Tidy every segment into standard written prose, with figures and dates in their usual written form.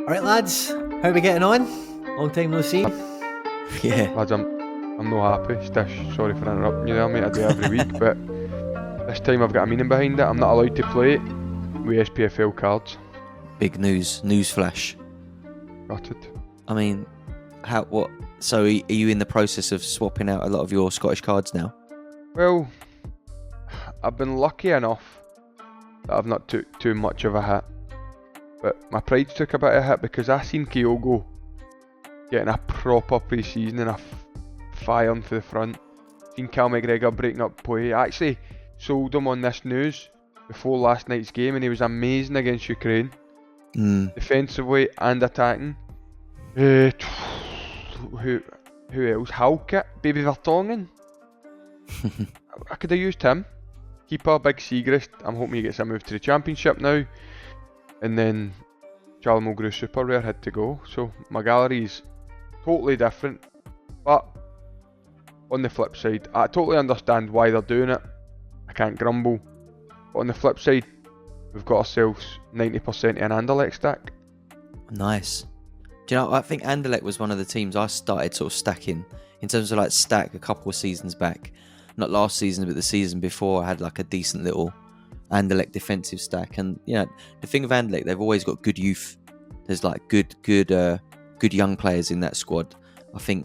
Alright lads, how are we getting on? Long time no see. Yeah. Lads, I'm not happy. Stish, sorry for interrupting you there, mate. I do every week, but this time I've got a meaning behind it. I'm not allowed to play with SPFL cards. Big news flash. Gutted. I mean, what? So are you in the process of swapping out a lot of your Scottish cards now? Well, I've been lucky enough that I've not took too much of a hit. But my pride took a bit of a hit because I seen Kyogo getting a proper pre-season and a firing for the front. Seen Cal McGregor breaking up play. I actually sold him on this news before last night's game and he was amazing against Ukraine. Defensively and attacking. Who else? Halkett, Baby Vertonghen. I could have used him. Keeper, Big Segrist. I'm hoping he gets a move to the Championship now. And then Charlie Mulgrew Super Rare had to go. So my gallery is totally different. But on the flip side, I totally understand why they're doing it. I can't grumble. But on the flip side, we've got ourselves 90% in an Anderlecht stack. Nice. Do you know, I think Anderlecht was one of the teams I started sort of stacking in terms of like stack a couple of seasons back. Not last season, but the season before I had like a decent little Anderlecht defensive stack. And you know, the thing with Anderlecht, they've always got good youth. There's like good young players in that squad. I think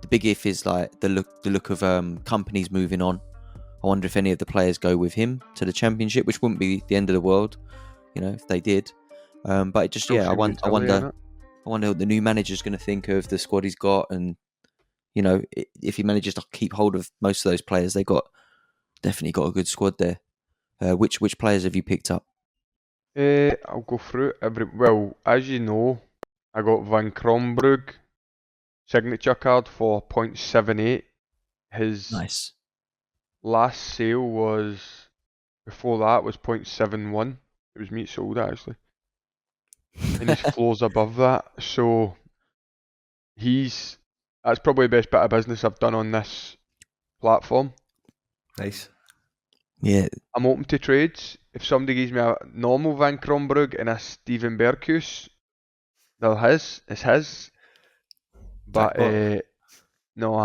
the big if is like the look of companies moving on. I wonder if any of the players go with him to the Championship, which wouldn't be the end of the world, you know, if they did. But it just I wonder what the new manager's going to think of the squad he's got, and you know, if he manages to keep hold of most of those players, they definitely got a good squad there. Which players have you picked up? I'll go through it. Well, as you know, I got Van Krombrug signature card for 0.78. His Nice. last sale was, before that, was 0.71. It was me sold it, actually. And his floor's above that. So that's probably the best bit of business I've done on this platform. Nice. Yeah. I'm open to trades. If somebody gives me a normal Van Krombrug and a Steven Berghuis, it's his. But no,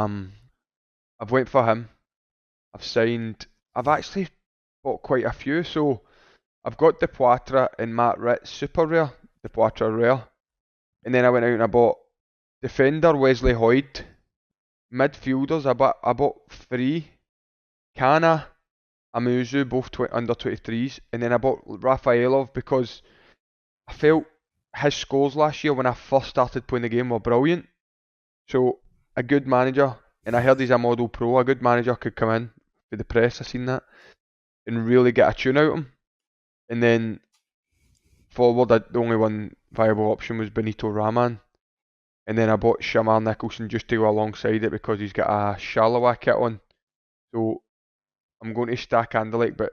I've went for him. I've actually bought quite a few. So I've got Depoitre and Matt Ritz super rare, Depoitre rare, and then I went out and I bought defender Wesley Hoyd, midfielders. I bought 3, Kana, Amuzu, both under 23s, and then I bought Rafaelov because I felt his scores last year when I first started playing the game were brilliant. So a good manager, and I heard he's a model pro, a good manager could come in for the press, I seen that, and really get a tune out of him. And then forward, the only one viable option was Benito Raman. And then I bought Shamar Nicholson just to go alongside it because he's got a Charleroi kit on. So I'm going to stack Anderlecht, but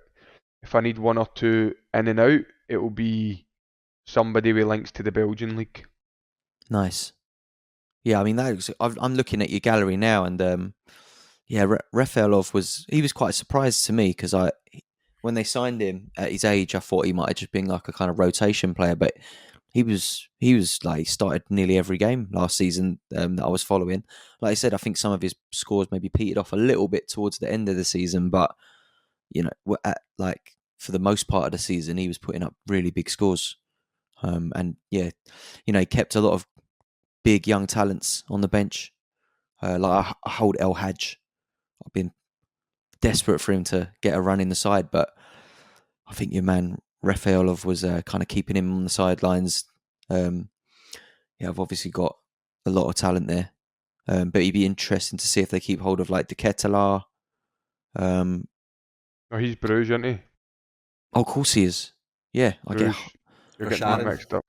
if I need one or two in and out, it will be somebody with links to the Belgian league. Nice. Yeah, I mean, I'm looking at your gallery now, and Rafaelov was quite a surprise to me because when they signed him at his age, I thought he might have just been like a kind of rotation player, but he was like, he started nearly every game last season that I was following. Like I said, I think some of his scores maybe petered off a little bit towards the end of the season, but you know, for the most part of the season, he was putting up really big scores. And yeah, you know, he kept a lot of big young talents on the bench. Like I hold El Hadj. I've been desperate for him to get a run in the side, but I think your man Rafaelov was kind of keeping him on the sidelines. I've obviously got a lot of talent there, but it'd be interesting to see if they keep hold of like De Ketelaar. Oh, he's Bruges, isn't he? Oh, of course he is. Yeah, Bruges. You're getting that mixed up.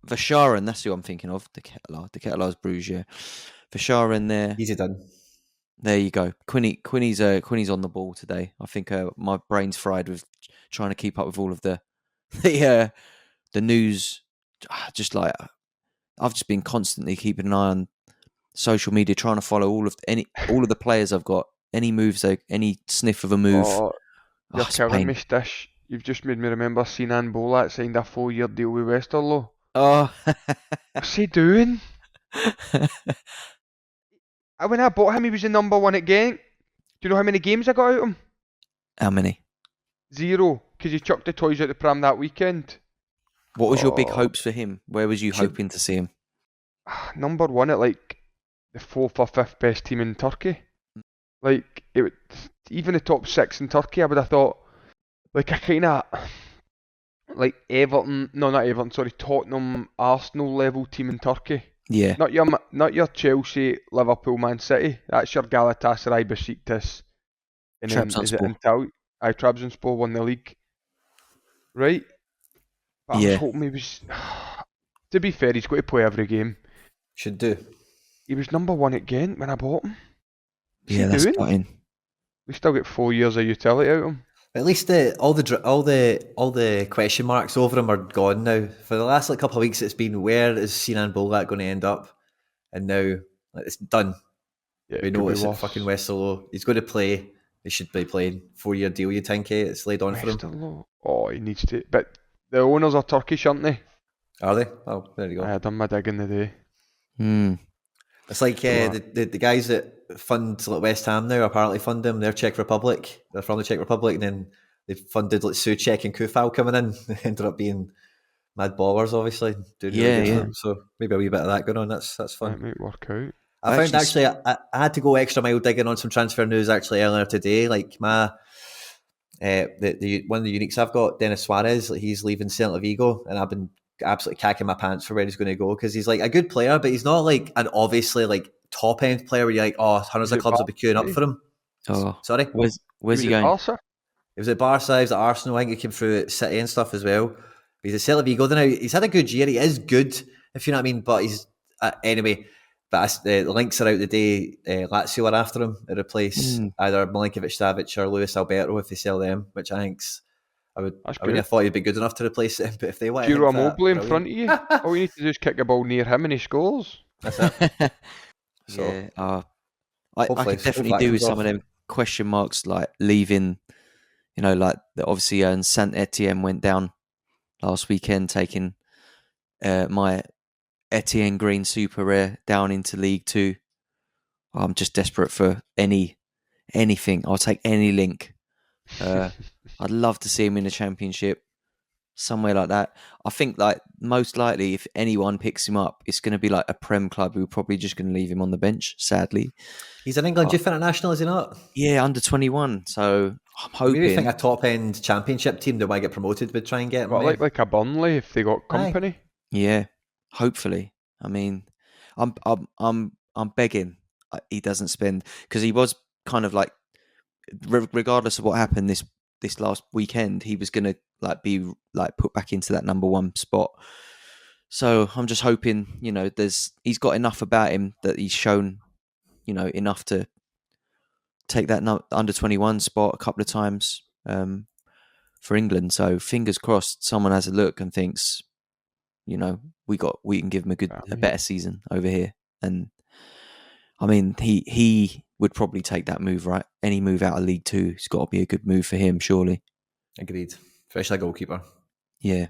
Verscharen, that's who I'm thinking of. De Ketelaar's Bruges, yeah. Verscharen there. Easy done. There you go. Quinny's on the ball today. I think my brain's fried with trying to keep up with all of the news. Just like I've just been constantly keeping an eye on social media, trying to follow all of the players I've got. Any moves, any sniff of a move. You're killing me, Stish. You've just made me remember Sinan Bolat signed a 4-year deal with Westerlo. Oh. What's he doing? When I bought him, he was the number one at Genk. Do you know how many games I got out of him? How many? 0, because he chucked the toys out the pram that weekend. What was your big Oh. hopes for him? Where was you hoping to see him? Number one at like the 4th or 5th best team in Turkey. Like even the top 6 in Turkey, I would have thought like a kind of like Everton, no, not Everton, sorry, Tottenham, Arsenal level team in Turkey. Yeah. Not your Chelsea, Liverpool, Man City. That's your Galatasaray, Besiktas, and then is it Trabzonspor. Trabzonspor won the league, right? But I was Yeah. hoping he was. To be fair, he's got to play every game. Should do. He was number one at Ghent when I bought him. What's Yeah, he that's doing? fine. We still get 4 years of utility out of him. At least all the question marks over him are gone now. For the last couple of weeks, it's been where is Sinan Bolak going to end up, and now it's done. Yeah, We it know could be it's at worse. fucking Westerlo. He's going to play. He should be playing 4-year deal. You think it's laid on for him? Westerlo. Oh, he needs to. But the owners are Turkish, aren't they? Are they? Oh, there you go. I had done my digging today. It's like the guys that fund like West Ham now apparently fund them. They're Czech Republic. They're from the Czech Republic, and then they funded like Souček and Kufal coming in. They ended up being mad ballers, obviously. Doing really good for them. So maybe a wee bit of that going on. That's fun. That might work out. I found actually I had to go extra mile digging on some transfer news actually earlier today. Like my the one of the uniques I've got, Denis Suarez, like he's leaving Celta Vigo, and I've been absolutely cacking my pants for where he's going to go because he's like a good player, but he's not like an obviously like top end player where you're like, oh, hundreds of clubs will be queuing up for him. Oh, sorry, where's he going? Barca? He was at Barca, he was at Arsenal. I think he came through at City and stuff as well. But he's at Celta Vigo now. He's had a good year. He is good, if you know what I mean. But he's anyway. But the links are out today. Lazio are after him to replace either Milinkovic-Savic or Luis Alberto if they sell them, which I think's I wouldn't have thought he'd be good enough to replace him, but if they want Giro Immobile in front of you, all you need to do is kick a ball near him and he scores. That's it. So, yeah, I could definitely do with some of them question marks like leaving. You know, like obviously Saint Etienne went down last weekend, taking my Etienne Green Super Rare down into League 2. I'm just desperate for anything. I'll take any link. I'd love to see him in the Championship, somewhere like that. I think like most likely if anyone picks him up, it's going to be like a Prem club who are probably just going to leave him on the bench, sadly. He's an England youth international, is he not? Yeah, under 21. So I'm hoping. Maybe think a top-end Championship team that might get promoted would try and get him. Well, like a Burnley if they got company. Yeah, hopefully. I mean, I'm begging he doesn't spend, because he was kind of like, regardless of what happened this last weekend, he was going to like be like put back into that number one spot. So I'm just hoping, you know, he's got enough about him that he's shown, you know, enough to take that under 21 spot a couple of times for England. So fingers crossed someone has a look and thinks, you know, we can give him a better season over here. And I mean, he would probably take that move, right? Any move out of League 2 has got to be a good move for him, surely. Agreed. Especially a goalkeeper. Yeah.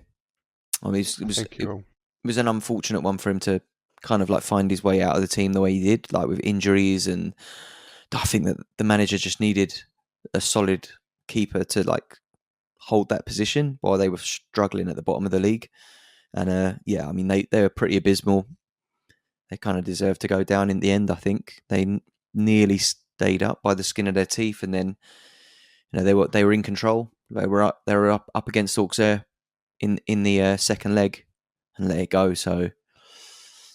I mean, it was an unfortunate one for him to kind of like find his way out of the team the way he did, like with injuries. And I think that the manager just needed a solid keeper to like hold that position while they were struggling at the bottom of the league. And yeah, I mean, they were pretty abysmal. They kind of deserved to go down in the end, I think. They nearly stayed up by the skin of their teeth, and then, you know, they were in control. They were up against Auxerre in the second leg and let it go. So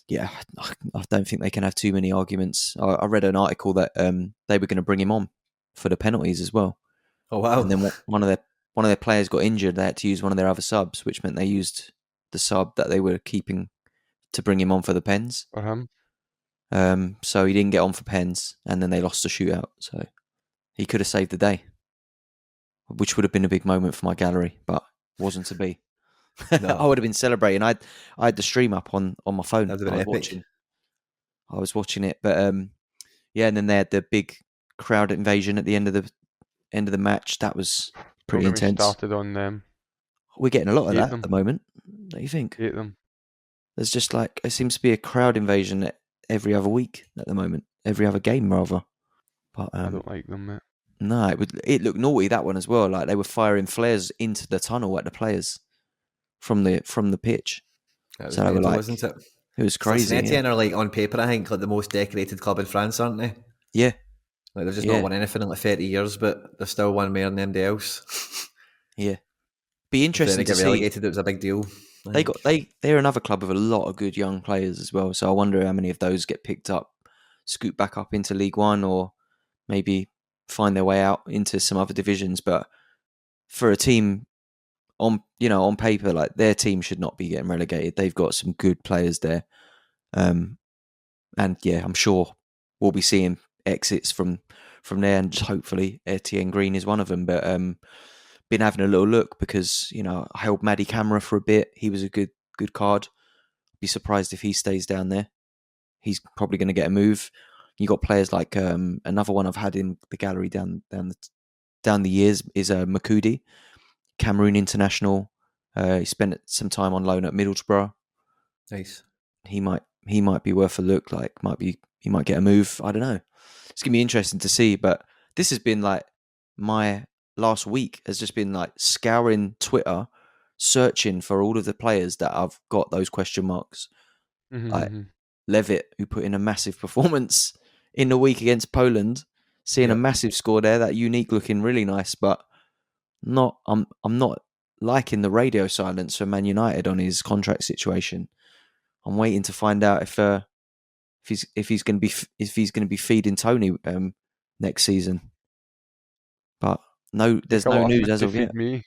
yeah, I don't think they can have too many arguments. I read an article that they were going to bring him on for the penalties as well. Oh wow! And then one of their players got injured. They had to use one of their other subs, which meant they used the sub that they were keeping to bring him on for the pens. For him. So he didn't get on for pens, and then they lost the shootout. So he could have saved the day, which would have been a big moment for my gallery, but wasn't to be. No. I would have been celebrating. I had the stream up on my phone. I was watching it, but yeah, and then they had the big crowd invasion at the end of the match. That was pretty intense. Started on them. We're getting a lot of that at the moment. What do you think? Hate them. There's just like it seems to be a crowd invasion every other week at the moment, every other game rather. But I don't like them, mate. no, it looked naughty, that one as well. Like they were firing flares into the tunnel at the players from the pitch. That was So they were mental, like, wasn't it? it was crazy. Cincinnati Yeah, are like on paper, I think, like the most decorated club in France, aren't they? yeah, Like they've just not yeah, won anything in like 30 years, but they've still won more than anybody else. yeah. Be If they interesting to get see. relegated, it was a big deal. I They think. got they're another club with a lot of good young players as well. So I wonder how many of those get picked up, scoot back up into League One, or maybe find their way out into some other divisions. But for a team on paper, like their team should not be getting relegated. They've got some good players there, and yeah, I'm sure we'll be seeing exits from there, and hopefully Etienne Green is one of them. But been having a little look because I held Maddie Camera for a bit. He was a good card. Be surprised if he stays down there. He's probably going to get a move. You got players like another one I've had in the gallery down the years is Makudi, Cameroon international. He spent some time on loan at Middlesbrough. Nice. He might be worth a look. Like he might get a move. I don't know. It's gonna be interesting to see. But this has been like my last week has just been like scouring Twitter, searching for all of the players that I've got those question marks. Like Mm-hmm. Levitt, who put in a massive performance in the week against Poland, seeing a Yep. massive score there, that unique looking really nice, but I'm not liking the radio silence for Man United on his contract situation. I'm waiting to find out if he's going to be feeding Tony next season. But no, Take there's a no lot of news food as to of yet. feed me.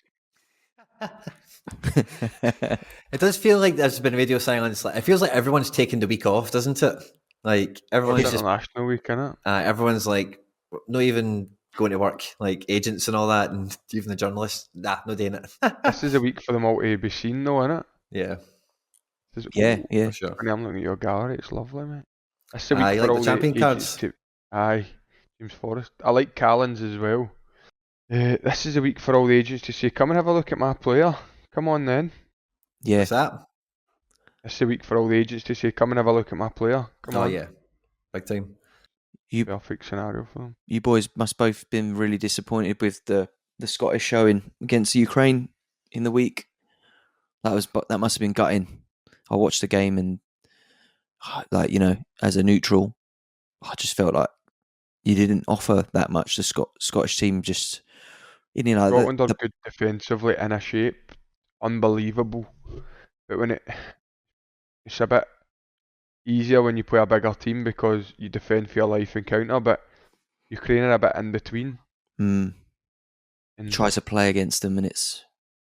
It does feel like there's been radio silence. Like it feels like everyone's taking the week off, doesn't it? Like Well, it's everyone's just international week, innit? everyone's like not even going to work, like agents and all that, and even the journalists. Nah, no doing it. This is a week for them all to be seen, though, innit? Yeah, This is, Yeah, for yeah, sure. Quinny, I'm looking at your gallery. It's lovely, mate. This is a week You for like the all the champion agents cards? to. Aye, James Forrest. I like Callens as well. This is a week for all the agents to say, "Come and have a look at my player." Come on, then. yeah. What's that? This is a week for all the agents to say, "Come and have a look at my player." Come Oh on. yeah, big time. You Perfect scenario for them. you boys must both been really disappointed with the Scottish showing against Ukraine in the week. That must have been gutting. I watched the game and like as a neutral, I just felt like you didn't offer that much. The Scottish team just Scotland are good defensively, in a shape, unbelievable. But it's a bit easier when you play a bigger team because you defend for your life and counter. But Ukraine are a bit in between. And try to play against them, and it's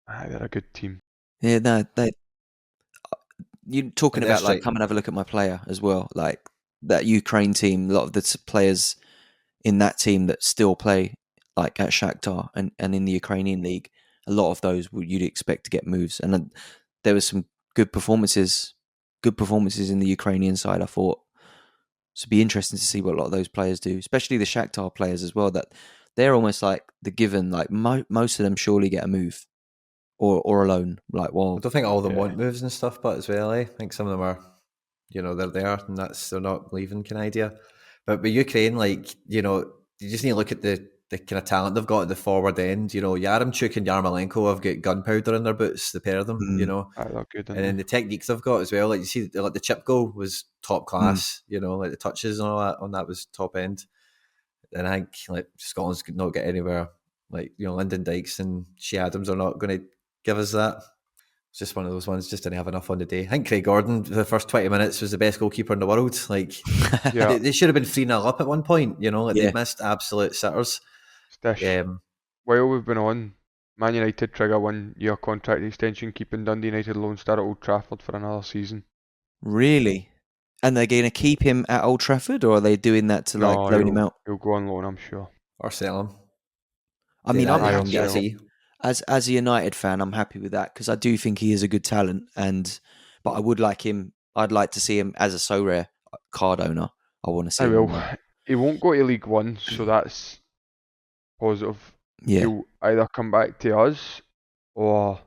they're a good team. yeah. No, you're talking And they're about like straight. come and have a look at my player as well. Like that Ukraine team, a lot of the players in that team that still play like at Shakhtar and in the Ukrainian league, a lot of those you'd expect to get moves. And then there was some good performances in the Ukrainian side. I thought so. It'd be interesting to see what a lot of those players do, especially the Shakhtar players as well. That they're almost like the given. Like most of them surely get a move or a loan. Like I don't think all of them Yeah. want moves and stuff, but as well, I think some of them are, they're there and they're not leaving kind of idea. But with Ukraine, like, you just need to look at the kind of talent they've got at the forward end. Yaremchuk and Yarmolenko have got gunpowder in their boots, the pair of them, They're good, and aren't then they? the techniques they've got as well. Like you see, like the chip goal was top class. Like the touches and all that on that was top end. And I think like Scotland's could not get anywhere. Like Lyndon Dykes and Shea Adams are not going to give us that. It's just one of those ones. Just didn't have enough on the day. I think Craig Gordon, for the first 20 minutes, was the best goalkeeper in the world. Like Yeah. they should have been 3-0 up at one point. Like Yeah. they missed absolute sitters. Stish. While we've been on, Man United trigger 1-year contract extension, keeping Dundee United Lone Star at Old Trafford for another season. Really? And they're going to keep him at Old Trafford, or are they doing that to like loan him out? He'll go on loan, I'm sure. Or sell him. I mean, I'm They happy. get a fee. As a United fan, I'm happy with that because I do think he is a good talent. But I would like him. I'd like to see him as a Sorare card owner. I want to see I him. will. He won't go to League One, so that's positive. Yeah. He'll either come back to us or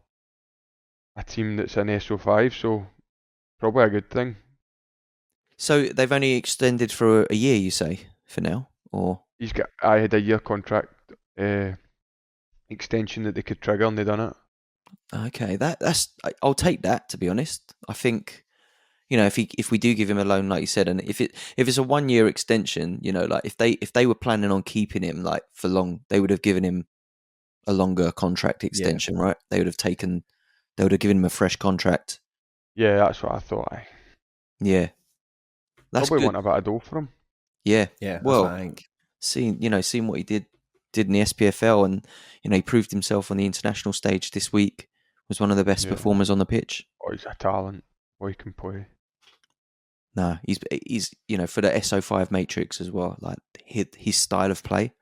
a team that's in SO5. So Probably a good thing. So they've only extended for a year, you say, for now, or I had a year contract extension that they could trigger, and they done it. okay? I'll take that, to be honest. I think, if we do give him a loan, like you said, and if it's a 1 year extension, like if they were planning on keeping him like for long, they would have given him a longer contract extension, right? They would have given him a fresh contract. Yeah, that's what I thought. Yeah, that's Probably good. want a bit of dough from him. Yeah, Yeah, well, that's what I think. seeing what he did in the SPFL, and he proved himself on the international stage this week. Was one of the best performers on the pitch. Oh, he's a talent. Oh, he can play. No, he's for the SO5 matrix as well. Like his style of play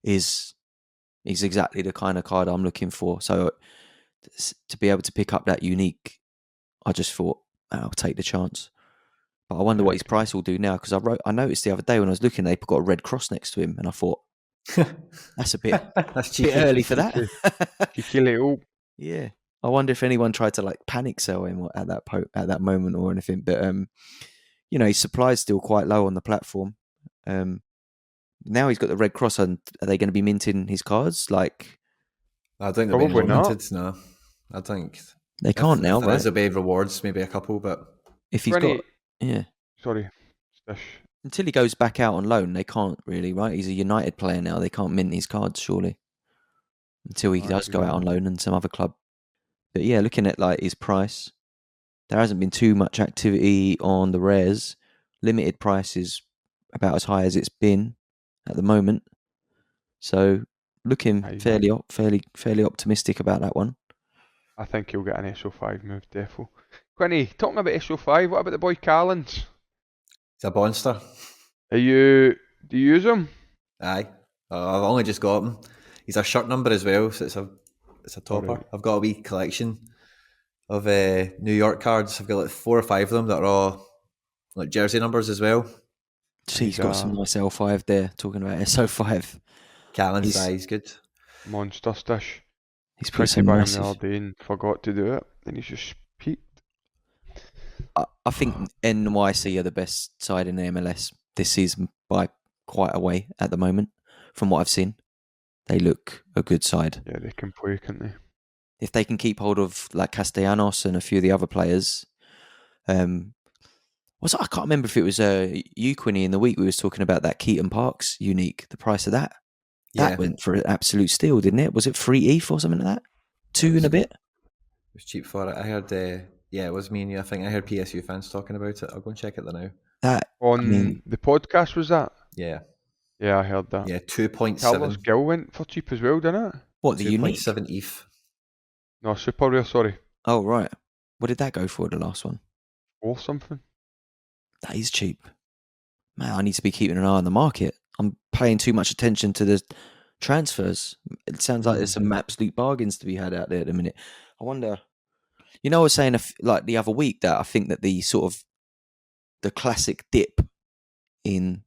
is exactly the kind of card I'm looking for. So to be able to pick up that unique, I just thought I'll take the chance. But I wonder what his price will do now, because I noticed the other day when I was looking, they got a red cross next to him, and I thought that's a bit bit early for that. Cheeky little. Yeah, I wonder if anyone tried to like panic sell him at that moment or anything. But his supply's still quite low on the platform. Now he's got the red cross, and are they going to be minting his cards? Like, I don't think they'll be Probably not. limited. No, I think they can't now, if right? there'll be rewards, maybe a couple, but If he's Quinny, got, yeah, sorry, Stish. until he goes back out on loan, they can't really, right? He's a United player now. They can't mint his cards, surely, until he does go out on loan in some other club. But yeah, looking at like his price, there hasn't been too much activity on the rares. Limited price is about as high as it's been at the moment. So looking fairly optimistic about that one. I think he'll get an SO5 move, defo. Quinny, talking about SO5, what about the boy Callens? it's a monster. Do you use him? Aye, I've only just got him. He's a shirt number as well, so it's a topper. Alright. I've got a wee collection of New York cards. I've got like 4 or 5 of them that are all like jersey numbers as well. See, he's got some nice L5 there. Talking about SO5, Callens, he's good. Monster Stish. he's Tried pretty to buy him massive. the other day and forgot to do it. Then he's just peaked. I think NYC are the best side in the MLS this season by quite a way at the moment. From what I've seen, they look a good side. Yeah, they can play, can't they? If they can keep hold of like Castellanos and a few of the other players, I can't remember if it was you, Quinny, in the week we was talking about that Keaton Parks unique. The price of that went for an absolute steal, didn't it? Was it 3 ETH or something like that? 2 and a bit. It was cheap for it. I heard, it was me and you. I think I heard PSU fans talking about it. I'll go and check it now. The podcast was that? Yeah. Yeah, I heard that. Yeah, 2.7. Carlos Gill went for cheap as well, didn't it? What, the unique? 2.7 ETH. No, super rare, sorry. Oh, right. What did that go for, the last one? Or something. That is cheap. Man, I need to be keeping an eye on the market. I'm paying too much attention to the transfers. It sounds like there's some absolute bargains to be had out there at the minute. I wonder, I was saying like the other week that I think that the sort of the classic dip in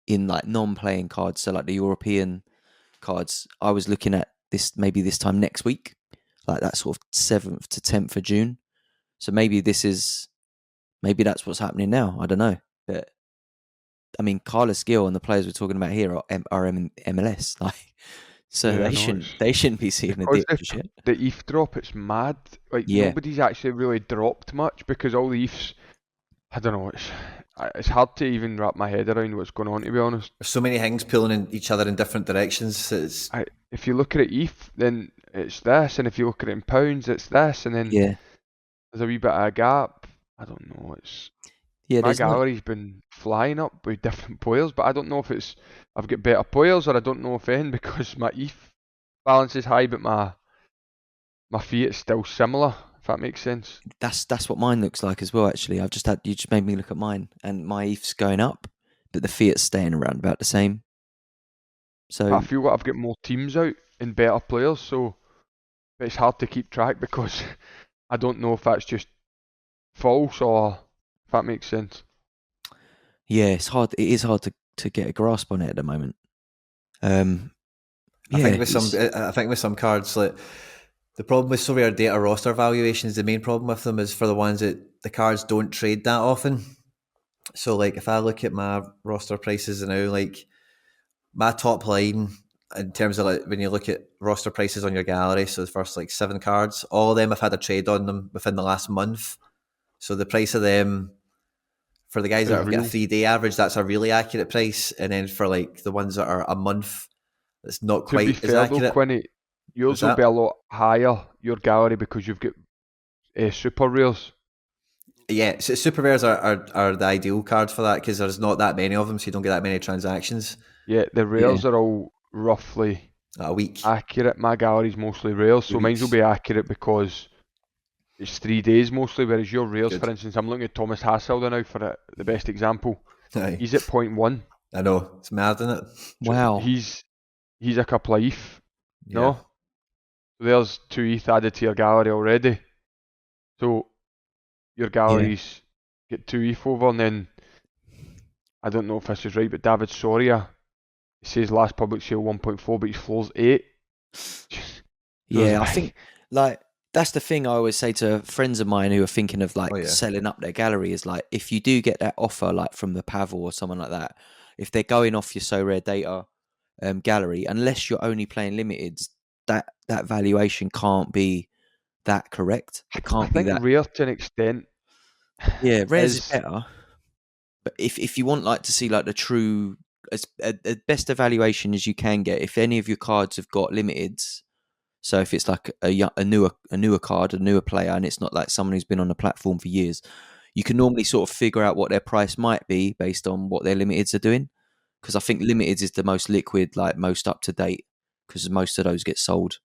like non-playing cards, so like the European cards, I was looking at this time next week, like that sort of 7th to 10th of June. So maybe that's what's happening now. I don't know, but I mean, Carlos Gil and the players we're talking about here are MLS, like, so they shouldn't be seeing a dip. The ETH drop, it's mad. Like nobody's actually really dropped much because all the ETHs, I don't know. It's hard to even wrap my head around what's going on, to be honest. There's so many things pulling in each other in different directions. If you look at it ETH, then it's this, and if you look at it in pounds, it's this, and then there's a wee bit of a gap. I don't know. My gallery's been flying up with different players, but I don't know if I've got better players or I don't know if anything, because my ETH balance is high, but my fiat's still similar. If that makes sense. That's what mine looks like as well. Actually, you just made me look at mine, and my ETH's going up, but the fiat's staying around about the same. So I feel like I've got more teams out and better players, so it's hard to keep track because I don't know if that's just false or if that makes sense. Yeah, it's hard. It is hard to get a grasp on it at the moment. I think with some cards, like The problem with Sorare data roster valuations, the main problem with them is for the ones that the cards don't trade that often. So, like, if I look at my roster prices now, like, my top line in terms of, like, when you look at roster prices on your gallery, so the first, like, 7 cards, all of them have had a trade on them within the last month. So the price of them, for the guys that have got a 3-day average, that's a really accurate price. And then for, like, the ones that are a month, it's not To be quite as fair accurate. though, Quinny, yours will be a lot higher, your gallery, because you've got super rares. Yeah, so super rares are the ideal cards for that because there's not that many of them, so you don't get that many transactions. Yeah, the rares are all roughly a week accurate. My gallery's mostly rares, so mine will be accurate because it's 3 days mostly, whereas your rares, Good. for instance, I'm looking at Thomas Hasselder now for the best example. Aye. He's at 0.1. I know, it's mad, isn't it? Wow. He's a couple of ETH, Yeah. no? So there's 2 ETH added to your gallery already. So your galleries get 2 ETH over, and then I don't know if this is right, but David Soria, he says last public sale 1.4, but his floor's 8. Yeah, I think like that's the thing I always say to friends of mine who are thinking of like selling up their gallery is like, if you do get that offer like from the Pavel or someone like that, if they're going off your Sorare data gallery, unless you're only playing limiteds, that valuation can't be that correct. It can't be that. I think rare to an extent. Yeah, rares is better. But if you want like to see like the true as best evaluation as you can get, if any of your cards have got limiteds, so if it's like a newer card, a newer player, and it's not like someone who's been on the platform for years, you can normally sort of figure out what their price might be based on what their limiteds are doing. Because I think limiteds is the most liquid, like most up to date, because most of those get sold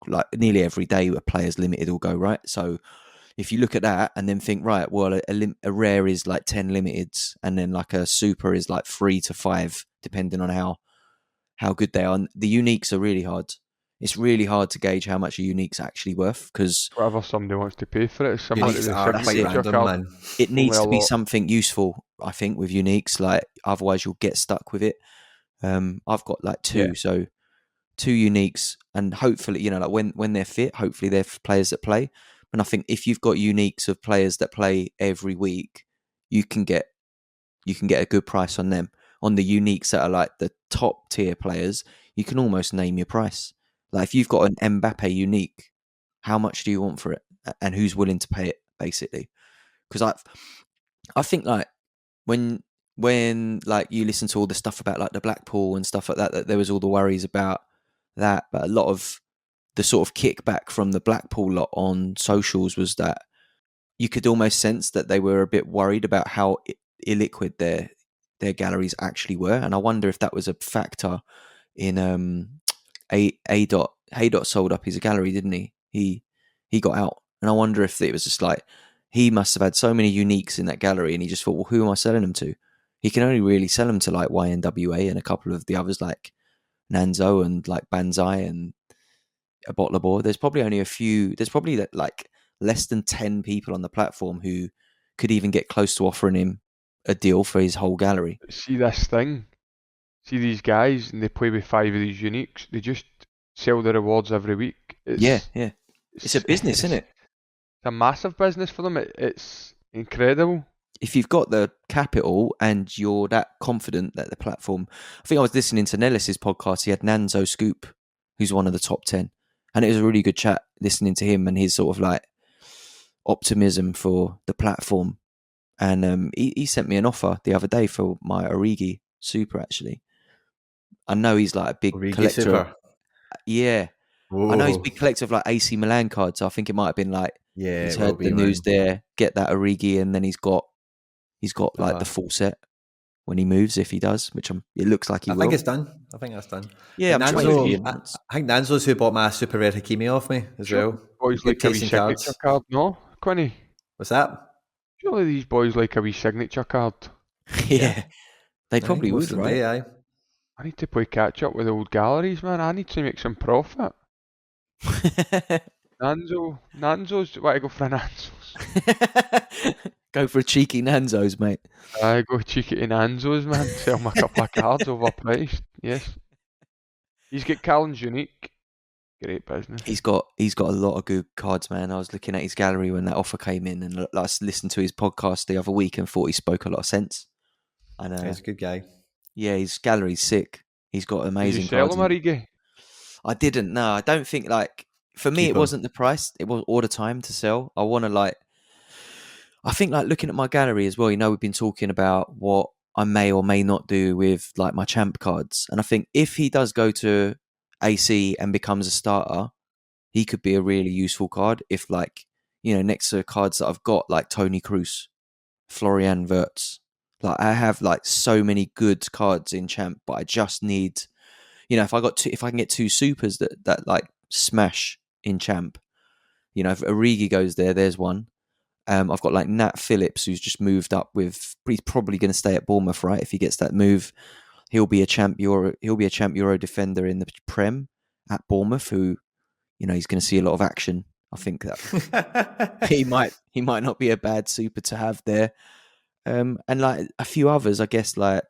like nearly every day. A player's limited will go, right. So if you look at that and then think, right, well, a rare is like 10 limiteds, and then like a super is like 3 to 5, depending on how good they are. And the uniques are really hard. It's really hard to gauge how much a unique's actually worth, because whatever somebody wants to pay for it is similar to the signature card. It needs to be something useful, I think, with uniques. Like otherwise, you'll get stuck with it. I've got like 2, so 2 uniques, and hopefully, like when they're fit, hopefully they're players that play. And I think if you've got uniques of players that play every week, you can get a good price on them. On the uniques that are like the top tier players, you can almost name your price. Like if you've got an Mbappe unique, how much do you want for it, and who's willing to pay it, basically? Because I think like when like you listen to all the stuff about like the Blackpool and stuff like that there was all the worries about that, but a lot of the sort of kickback from the Blackpool lot on socials was that you could almost sense that they were a bit worried about how illiquid their galleries actually were, and I wonder if that was a factor in A dot sold up his gallery, didn't he? He got out, and I wonder if it was just like he must have had so many uniques in that gallery, and he just thought, well, who am I selling them to? He can only really sell them to like YNWA and a couple of the others like Nanzo and like Banzai and a bottler board. There's probably only a few. There's probably like less than 10 people on the platform who could even get close to offering him a deal for his whole gallery. See this thing. See these guys, and they play with 5 of these uniques. They just sell the rewards every week. Yeah. It's a business, isn't it? It's a massive business for them. It's incredible. If you've got the capital and you're that confident that the platform... I think I was listening to Nellis's podcast. He had Nanzo Scoop, who's one of the top 10. And it was a really good chat listening to him and his sort of like optimism for the platform. And he sent me an offer the other day for my Origi Super, actually. I know he's like a big Origi collector. Super. Yeah. Whoa. I know he's a big collector of like AC Milan cards. So I think it might have been like, he's heard the news there, get that Origi, and then he's got like the full set when he moves, if he does, which it looks like he will. I think it's done. I think that's done. Yeah, I think Nanzo's who bought my super rare Hakimi off me as well. Boys like a wee signature card, no? Quinny? What's that? Surely these boys like a wee signature card. Yeah. They probably would, right? I need to play catch up with the old galleries, man. I need to make some profit. Nanzo's, why go for a Nanzo's? Go for a cheeky Nanzo's, mate. I go cheeky to Nanzo's, man. Sell my couple of cards overpriced. Yes. He's got Callan's unique. Great business. He's got a lot of good cards, man. I was looking at his gallery when that offer came in, and I listened to his podcast the other week and thought he spoke a lot of sense. And He's a good guy. yeah, his gallery's sick. He's got amazing Did you sell cards. him, Origi? I didn't. No, I don't think for me Keep it him. wasn't the price. It was all the time to sell. I want to I think looking at my gallery as well. We've been talking about what I may or may not do with my champ cards, and I think if he does go to AC and becomes a starter, he could be a really useful card. If next to cards that I've got like Tony Kroos, Florian Wirtz, I have so many good cards in champ, but I just need, if I can get two supers that smash in champ, if Origi goes there, there's one. I've got Nat Phillips, who's just moved up he's probably going to stay at Bournemouth, right? If he gets that move, he'll be a champ Euro defender in the Prem at Bournemouth, who, he's going to see a lot of action. I think that he might not be a bad super to have there. And a few others, I guess, I've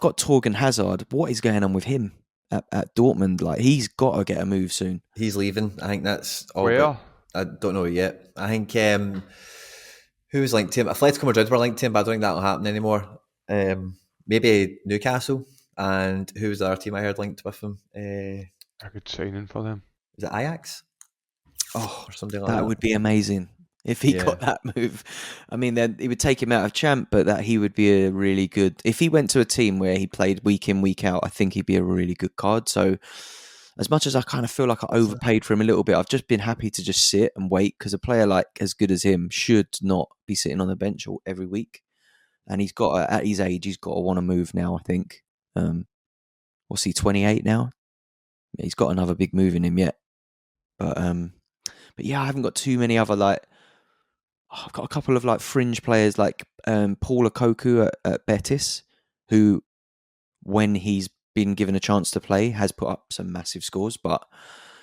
got Torgan Hazard. What is going on with him at Dortmund? He's got to get a move soon. He's leaving. I think that's all. Where? I don't know yet. I think who's linked to him? Atletico Madrid were linked to him, but I don't think that'll happen anymore. Maybe Newcastle. And who was the other team I heard linked with him? A good signing for them. Is it Ajax? Oh, or something like that. That would be amazing if he got that move. Then it would take him out of champ, but that he would be a really good. If he went to a team where he played week in, week out, I think he'd be a really good card. So, as much as I kind of feel like I overpaid for him a little bit, I've just been happy to just sit and wait, because a player as good as him should not be sitting on the bench every week. And he's got at his age, he's got to want to move now. I think. What's he? 28 now. He's got another big move in him yet. But yeah, I haven't got too many other I've got a couple of fringe players Paul Okoku at Betis, who, when he's been given a chance to play, has put up some massive scores, but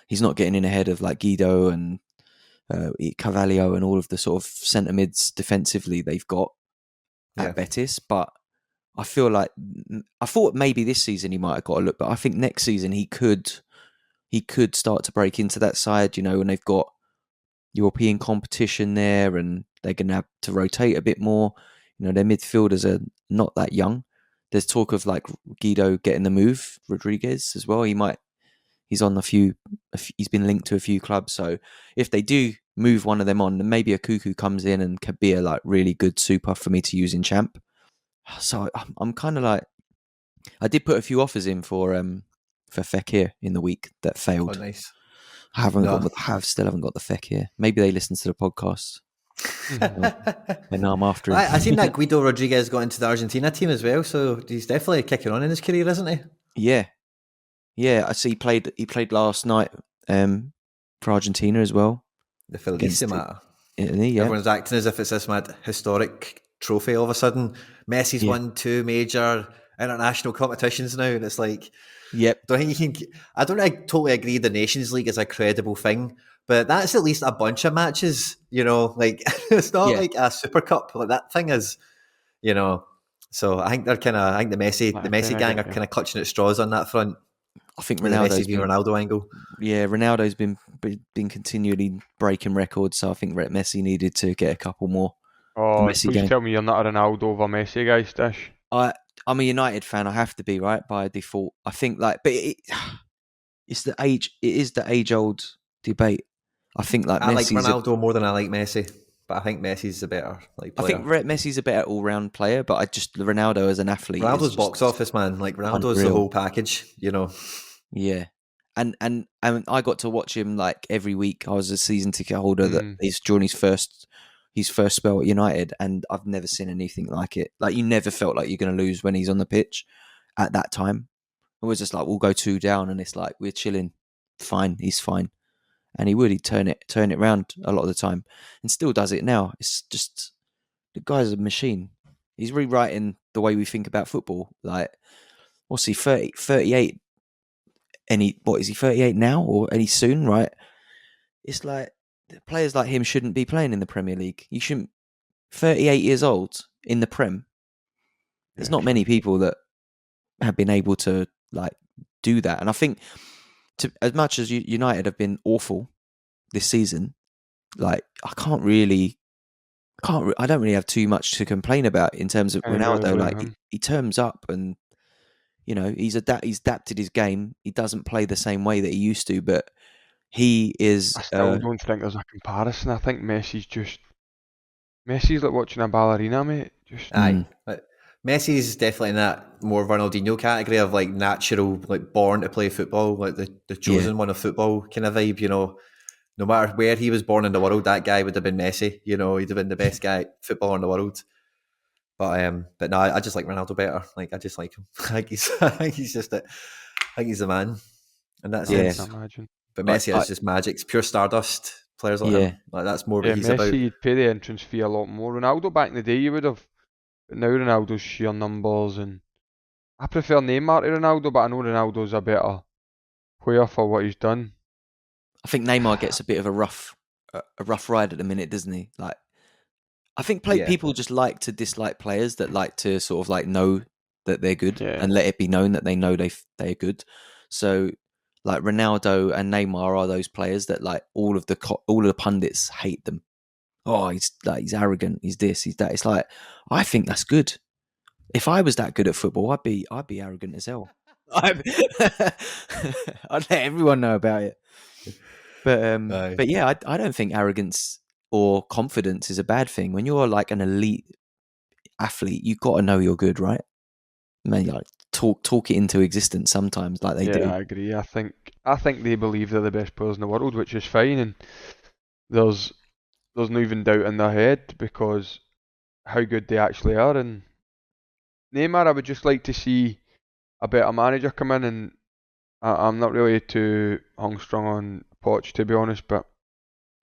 he's not getting in ahead of Guido and Carvalho and all of the sort of centre mids defensively they've got at Betis. But I feel I thought maybe this season he might have got a look, but I think next season he could start to break into that side, when they've got European competition there and they're going to have to rotate a bit more. Their midfielders are not that young. There's talk of Guido getting the move, Rodriguez as well. He's on he's been linked to a few clubs. So if they do move one of them on, then maybe a Cuckoo comes in and can be a really good super for me to use in champ. So I'm kind of I did put a few offers in for Fekir in the week that failed. Oh, nice. I still haven't got the Fekir. Maybe they listen to the podcast. And now I'm after him. I seen that Guido Rodriguez got into the Argentina team as well, so he's definitely kicking on in his career, isn't he? Yeah. I see he played last night for Argentina as well. The Felicissima. Yeah. Everyone's acting as if it's this mad historic trophy all of a sudden. Messi's won 2 major international competitions now, and it's yep. I don't totally agree the Nations League is a credible thing, but that's at least a bunch of matches, it's not like a Super Cup. That thing is, so I think they're I think the Messi gang are kind of clutching at straws on that front. I think Ronaldo's been Ronaldo angle. Yeah, Ronaldo's been continually breaking records, so I think Messi needed to get a couple more. Oh, please tell me you're not a Ronaldo over Messi guy, Stish. I'm a United fan. I have to be, right, by default. I think but it's the age. It is the age-old debate. I think I like Ronaldo more than I like Messi, but I think Messi's a better player. I think Messi's a better all-round player, but Ronaldo as an athlete. Ronaldo's box office, man. Ronaldo's unreal. The whole package, Yeah. And I got to watch him every week. I was a season ticket holder that is during his first spell at United, and I've never seen anything like it. You never felt like you're going to lose when he's on the pitch at that time. It was just we'll go 2 down, and it's we're chilling. Fine, he's fine. And he'd turn it around a lot of the time, and still does it now. It's just, the guy's a machine. He's rewriting the way we think about football. What's he, 38? What is he, 38 now or any soon, right? It's players like him shouldn't be playing in the Premier League. You shouldn't. 38 years old in the Prem. There's not many people that have been able to do that. And I think as much as United have been awful this season, like I don't really have too much to complain about in terms of I ain't really Ronaldo. blame Like him. he turns up and he's adapted his game. He doesn't play the same way that he used to, but he is. I still don't think there's a comparison. I think Messi's like watching a ballerina, mate. Just Aye. But Messi's definitely in that more Ronaldinho category of like natural, like born to play football, like the chosen one of football kind of vibe, No matter where he was born in the world, that guy would have been Messi, he'd have been the best guy footballer in the world. But no, I just like Ronaldo better. Like I just like him. I think he's just it. I think he's the man in that Yeah. sense. I can imagine. But Messi is just magic. It's pure stardust. Players like him. Like that's more Yeah, what he's Messi, about. you'd pay the entrance fee a lot more. Ronaldo back in the day, you would have. But now Ronaldo's sheer numbers, and I prefer Neymar to Ronaldo, but I know Ronaldo's a better player for what he's done. I think Neymar gets a bit of a rough ride at the minute, doesn't he? Like, I think people just like to dislike players that like to sort of like know that they're good and let it be known that they know they're good. So, like Ronaldo and Neymar are those players that like all of the pundits hate them. Oh, he's arrogant. He's this. He's that. It's like I think that's good. If I was that good at football, I'd be arrogant as hell. I'd let everyone know about it. But yeah, I don't think arrogance or confidence is a bad thing. When you're like an elite athlete, you've got to know you're good, right? Man, like talk it into existence sometimes, like they do. Yeah, I agree. I think they believe they're the best players in the world, which is fine, and there's no even doubt in their head because how good they actually are. And Neymar, I would just like to see a better manager come in, and I'm not really too hung-strung on Poch, to be honest, but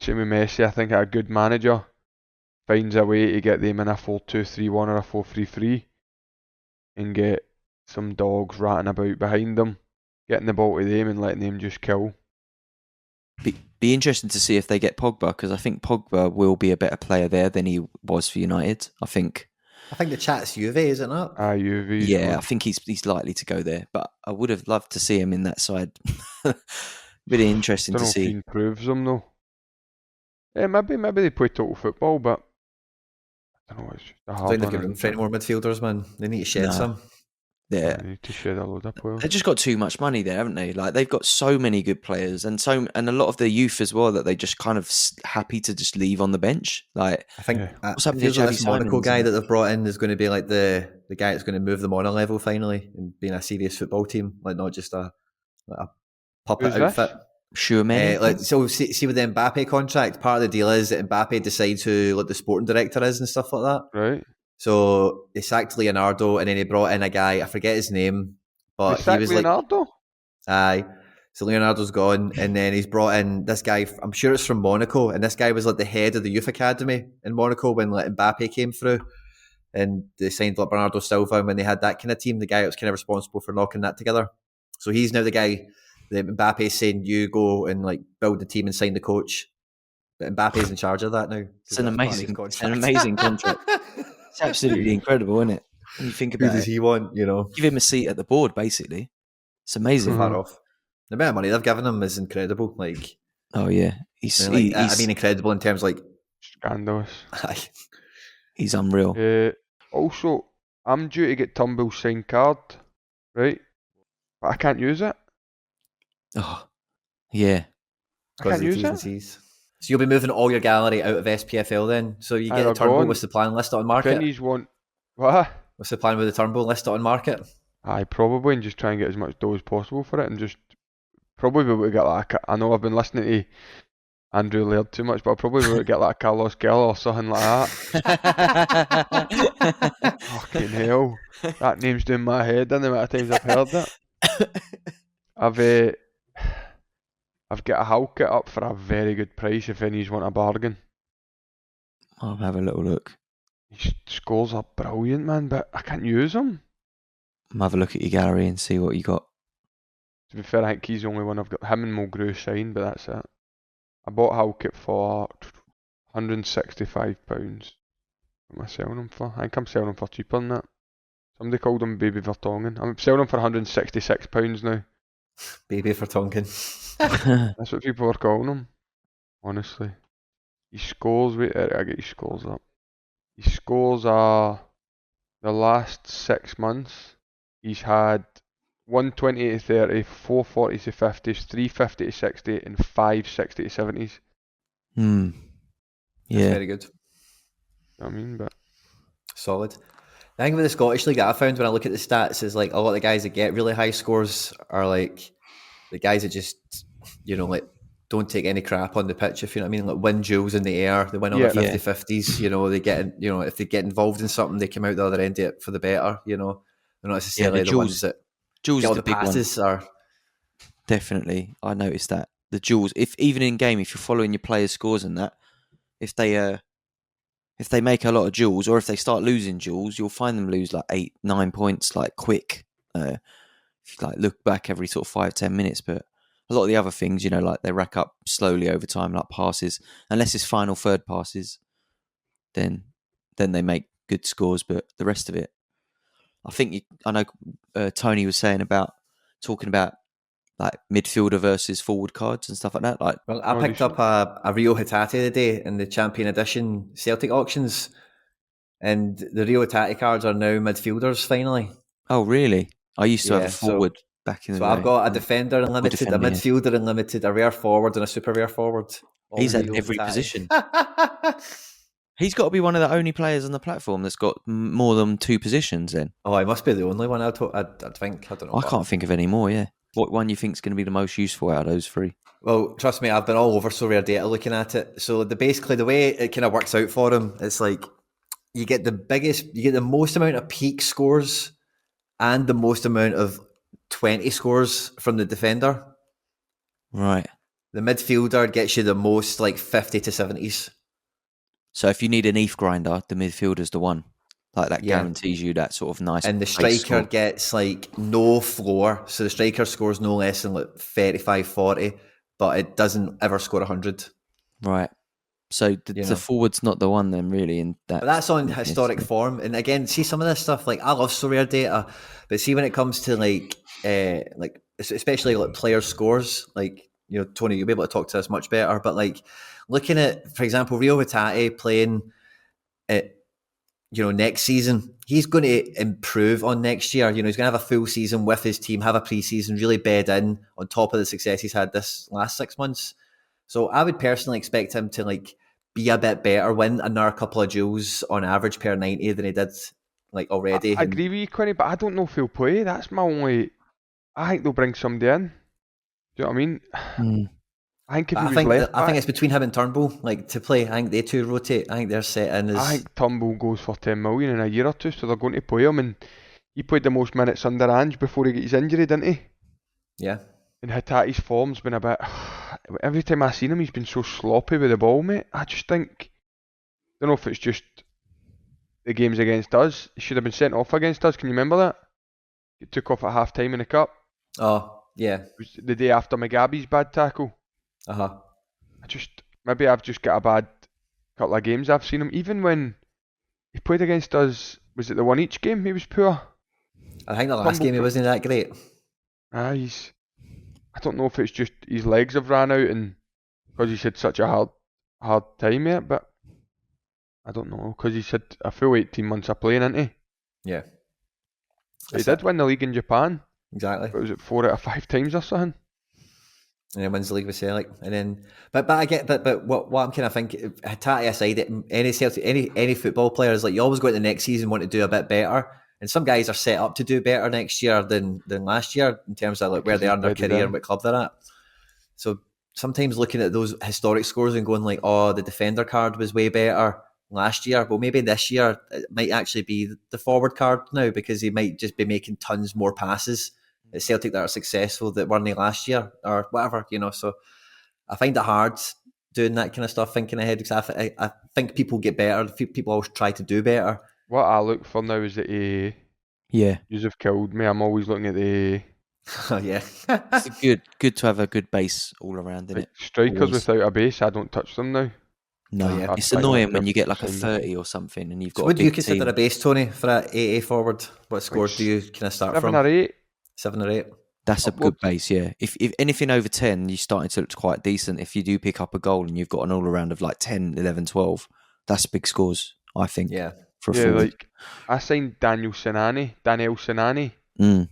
same with Messi, I think a good manager finds a way to get them in a 4-2-3-1 or a 4-3-3 and get some dogs ratting about behind them, getting the ball to them and letting them just kill. Be interesting to see if they get Pogba, because I think Pogba will be a better player there than he was for United. I think the chat's Juve, is it not? Juve. Yeah, I think he's likely to go there, but I would have loved to see him in that side. Really interesting to see. Don't know if he improves them though. Yeah, maybe they play total football, but I don't know. It's just a hard They've one. got room for any more midfielders, man. They need to shed some. Yeah, They need to shed a load of players. They've just got too much money there, haven't they? Like they've got so many good players and a lot of the youth as well that they just kind of happy to just leave on the bench. Like I think what's happened to feels like Xavi this Monaco Simons guy that they've brought in is going to be like the guy that's going to move them on a level finally and being a serious football team, like not just a puppet Who's outfit. this? Sure, man. So see with the Mbappe contract, part of the deal is that Mbappe decides who like the sporting director is and stuff like that. Right. So he sacked Leonardo and then he brought in a guy, I forget his name, but They he was Leonardo? like, aye. So Leonardo's gone, and then he's brought in this guy. I'm sure it's from Monaco, and this guy was like the head of the youth academy in Monaco when like Mbappe came through, and they signed like Bernardo Silva. And when they had that kind of team, the guy that was kind of responsible for knocking that together. So he's now the guy that Mbappe's saying you go and like build the team and sign the coach. But Mbappe's in charge of that now. It's an amazing contract. It's absolutely incredible, isn't it? When you think about it. Who does he want? Give him a seat at the board, basically. It's amazing. Far off. The amount of money they've given him is incredible. Like, oh yeah, I mean, incredible in terms of like scandalous. He's unreal. Also, I'm due to get Turnbull's signed card, right? But I can't use it. Oh, yeah. I can't use it. So you'll be moving all your gallery out of SPFL then. So you get a Turnbull. What's the plan? List it on market. Quinny's want what? What's the plan with the Turnbull? List it on market. Aye, probably, and just try and get as much dough as possible for it, and just probably be able to get like I know I've been listening to Andrew Laird too much, but I'll probably be able to get like a Carlos Gill or something like that. Fucking hell, that name's doing my head. The amount of times I've heard it. I've got a Halkett up for a very good price if any want a bargain. I'll have a little look. His scores are brilliant, man, but I can't use them. I'll have a look at your gallery and see what you got. To be fair, I think he's the only one I've got. Him and Mulgrew signed, but that's it. I bought Halkett for £165. What am I selling him for? I think I'm selling him for cheaper than that. Somebody called him Baby Vertonghen. I'm selling him for £166 now. Baby for Tonkin. That's what people are calling him. Honestly, he scores. Wait, I get his scores up. His scores are the last 6 months. He's had 120 to 30, 440 to 50s, 350 to 60, and 560 to 70s. Yeah, That's very good. You know what I mean, but solid. The thing with the Scottish League that I found when I look at the stats is like a lot of the guys that get really high scores are like the guys that just, like don't take any crap on the pitch, if you know what I mean, like win duels in the air, they win on the 50-50s, they get, if they get involved in something, they come out the other end of it for the better, they're not necessarily the ones that duels get all the the passes are. Definitely, I noticed that the duels, even in game, if you're following your players' scores and that, if they make a lot of duels or if they start losing duels, you'll find them lose like 8-9 points like quick. If you like look back every sort of 5-10 minutes, but a lot of the other things, like they rack up slowly over time, like passes. Unless it's final third passes, then they make good scores. But the rest of it, I know Tony was talking about like midfielder versus forward cards and stuff like that. Like, well, I picked up a Rio Hatate today in the Champion Edition Celtic auctions, and the Rio Hatate cards are now midfielders finally. Oh, really? I used to have a forward back in the day. So I've got a defender unlimited, a midfielder unlimited, a rare forward, and a super rare forward. He's at every position. He's got to be one of the only players on the platform that's got more than 2 positions then. Oh, he must be the only one, I'd think. I don't know. I can't think of any more, yeah. What one you think is going to be the most useful out of those 3? Well, trust me, I've been all over Sorare data looking at it. So basically the way it kind of works out for him, it's like you get the most amount of peak scores and the most amount of 20 scores from the defender. Right. The midfielder gets you the most, like 50 to 70s. So if you need an ETH grinder, the midfielder's the one. Like that guarantees you that sort of nice. And the striker gets like no floor. So the striker scores no less than like 35, 40, but it doesn't ever score 100. Right. So the forward's not the one then, really. In that, but that's on historic form. And again, see some of this stuff. Like I love Sorare data, but see when it comes to like especially like player scores, like Tony, you'll be able to talk to us much better. But like looking at, for example, Rio Hatate playing at next season, he's going to improve on next year. He's going to have a full season with his team, have a pre-season, really bed in on top of the success he's had this last 6 months. So I would personally expect him to like be a bit better, win another couple of duels on average per 90 than he did like already. I agree with you, Quinny, but I don't know if he'll play. That's my only. I think they'll bring somebody in. Do you know what I mean? I think if he was left back, I think it's between him and Turnbull, like to play. I think they two rotate. I think they're set in as. I think Turnbull goes for 10 million in a year or two, so they're going to play him. And he played the most minutes under Ange before he got his injury, didn't he? Yeah. And Hatate's form's been a bit. Every time I've seen him, he's been so sloppy with the ball, mate. I just think. I don't know if it's just the games against us. He should have been sent off against us. Can you remember that? He took off at half time in the cup. Oh, yeah. It was the day after Mugabe's bad tackle. Maybe I've just got a bad couple of games I've seen him. Even when he played against us, was it the one each game he was poor? I think the last game he wasn't that great. I don't know if it's just his legs have ran out and because he's had such a hard time yet, but I don't know, because he's had a full 18 months of playing, hasn't he? Yeah. He did win the league in Japan. Exactly. But was it 4 out of 5 times or something? And then wins the league with Celtic, and then, but I get, but what I'm kind of thinking, Hatate aside, any Celtic, any football player is like you always go into the next season want to do a bit better, and some guys are set up to do better next year than last year in terms of like where they are in their career and what club they're at. So sometimes looking at those historic scores and going like, oh, the defender card was way better last year. Well, maybe this year it might actually be the forward card now because he might just be making tons more passes at Celtic that are successful that weren't they last year or whatever, So I find it hard doing that kind of stuff, thinking ahead, because I think people get better. People always try to do better. What I look for now is the Yeah. You have killed me. I'm always looking at the Oh, yeah. It's good to have a good base all around, isn't it? Strikers Always. without a base, I don't touch them now. No, yeah. it's annoying when you get like a 30 or something and you've got So what a do you big consider team. a base, Tony, for an AA forward? What scores do you kind of start 7 from? or 8. 7 or 8? That's a good Upwards. base, yeah. If anything over 10, you're starting to look quite decent. If you do pick up a goal and you've got an all-around of like 10, 11, 12, that's big scores, I think, Yeah. for a Yeah, forward. like I signed Daniel Sinani, Mm.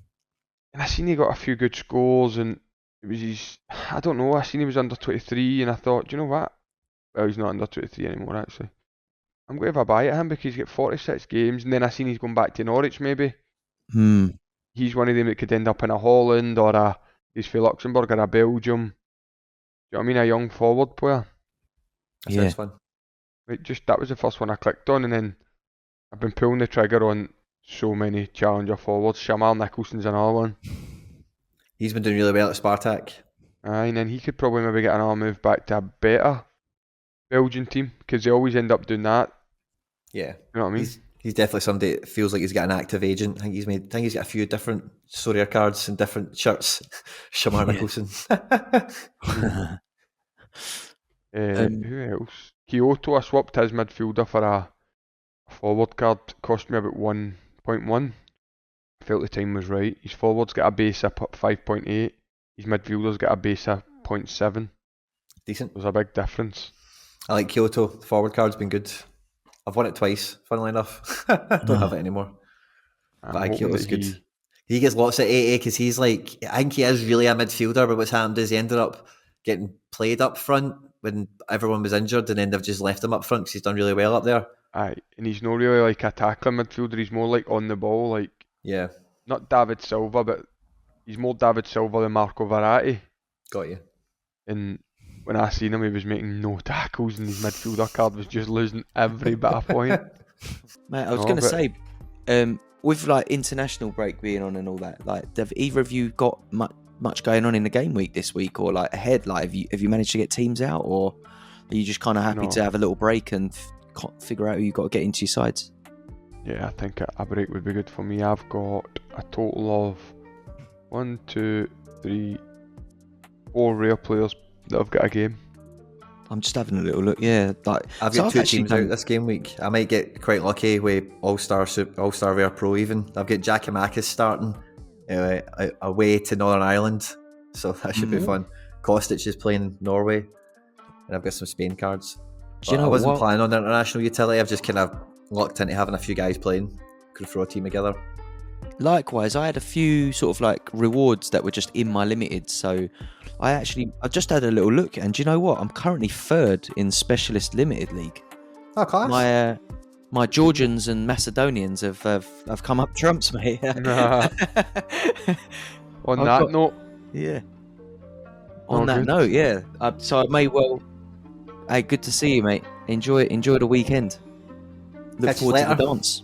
and I seen he got a few good scores, and it was his. I don't know. I seen he was under 23, and I thought, do you know what? Well, he's not under 23 anymore, actually. I'm going to have a buy at him because he's got 46 games, and then I seen he's going back to Norwich. Maybe Mm. he's one of them that could end up in a Holland or he's for Luxembourg or a Belgium. Do you know what I mean? A young forward player. That Yeah. sounds fun. That was the first one I clicked on, and then I've been pulling the trigger on so many challenger forwards. Shamal Nicholson's another one. He's been doing really well at Spartak. Aye, and then he could probably maybe get another move back to a better Belgian team because they always end up doing that. Yeah. You know what I mean? He's definitely somebody that feels like he's got an active agent. I think he's got a few different Sorare cards and different shirts. Shamar Nicholson. Who else? Kyoto, I swapped his midfielder for a forward card. Cost me about 1.1. I felt the time was right. His forward's got a base of 5.8. His midfielder's got a base of 0.7. Decent. There's a big difference. I like Kyoto. The forward card's been good. I've won it twice, funnily enough. I don't have it anymore. But I'm hoping Kyoto's that good. He gets lots of 80 because he's like, I think he is really a midfielder, but what's happened is he ended up getting played up front when everyone was injured, and then they've just left him up front because he's done really well up there. Aye, and he's not really like a tackling midfielder. He's more like on the ball, like Yeah, not David Silva, but he's more David Silva than Marco Verratti. got you. And when I seen him, he was making no tackles, and his midfielder card was just losing every bit of point. Mate, I was No, going to but- say, with like international break being on and all that, like, have either of you got much going on in the game week this week, or like ahead? Like, have you managed to get teams out, or are you just kind of happy No. to have a little break and figure out who you got to get into your sides? Yeah, I think a break would be good for me. I've got a total of 1, 2, 3, 4 rare players that have got a game. I'm just having a little look. Yeah, like I've so got two actually teams out this game week. I might get quite lucky with All-Star Rare Pro even. I've got Giacomakis starting away to Northern Ireland, so that should be fun. Kostic is playing Norway, and I've got some Spain cards. Do you know I wasn't what? planning on the international utility. I've just kind of locked into having a few guys playing. Could throw a team together. Likewise, I had a few sort of like rewards that were just in my limited, so I just had a little look, and do you know what? I'm currently third in Specialist Limited League. Oh, class. My Georgians and Macedonians have come up trumps, mate. On I've that got- note, Yeah. On Oh, that good. note, yeah. So I may well. Hey, good to see you, mate. Enjoy the weekend. Look Catch you forward to the later. dance.